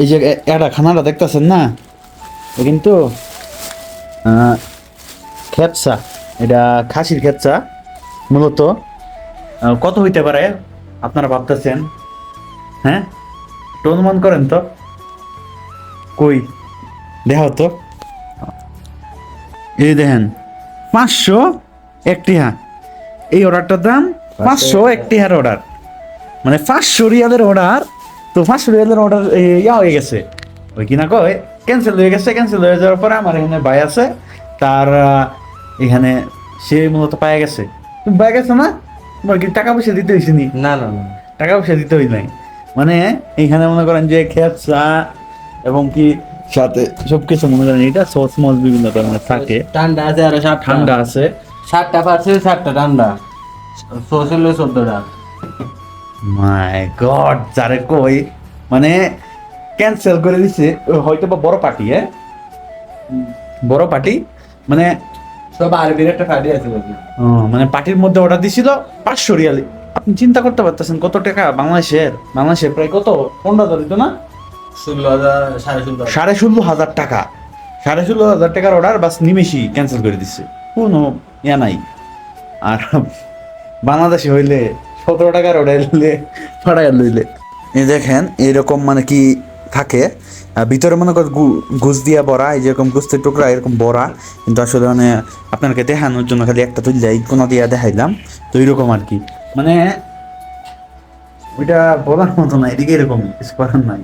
এই যে এটা খানাটা দেখতেছেন না, এ কিন্তু খেপসা, এটা খাসির খেপসা মূলত। কত হইতে পারে আপনারা ভাবতেছেন? হ্যাঁ, একটু অনুমান করেন তো। কই দেখা তো, এই দেখেন 500 একটিহা। এই অর্ডারটার দাম 500 একটিহার অর্ডার, মানে 500 রিয়ালের অর্ডার। তো 500 রিয়ালের অর্ডার ইয়া হয়ে গেছে, ওই কিনা কয় ক্যান্সেল হয়ে গেছে। ক্যান্সেল হয়ে যাওয়ার পরে আমার এখানে ভাই আছে, তার এখানে সে মূলত পায়ে গেছে। তুমি পায়ে গেছো না, তোমার কি টাকা পয়সা দিতে হয়েছে নি? না না না, টাকা পয়সা দিতে হই নাই, মানে এইখানে মনে করেন যে খেপসা এবং কি সাথে সবকিছু মনে করেন এটা সস মস বিভিন্ন ধরনের থাকে। ঠান্ডা আছে আর ঠান্ডা আছে। 7টা পার্সেল 7টা ঠান্ডা, সোশ্যাল 14টা। মাই গড, যারে কই মানে ক্যান্সেল করে দিছে, হয়তো বা বড় পার্টি, বড় পার্টি, মানে সব আরবির একটা পার্টি আছে বলছি। মানে পার্টির মধ্যে অর্ডার দিছিল 500 রিয়াল। আপনি চিন্তা করতে পারতেছেন কত টাকা বাংলাদেশের প্রায় কত 15,000 দিত না, 16,000 16,500। 16,500 টাকা, 16,500 টাকার অর্ডার বাস নিমেষই ক্যান্সেল করে দিচ্ছে, কোনো ইয়া নাই। আর বাংলাদেশে হইলে 17 টাকার অর্ডার হইলে পাঠায় লইলে। এই দেখেন এরকম মানে কি থাকে ভিতরে মনে কর ঘুষ দিয়া বড়া, এই যেরকম গুস্তের টুকরা এরকম বড়া, কিন্তু আসলে মানে আপনাকে দেখানোর জন্য খালি একটা তুললে এই কোনো দিয়া দেখাইলাম। তো এইরকম আর কি, মানে ওইটা বলার মতো না, এদিকে এরকম কিছু করার নাই।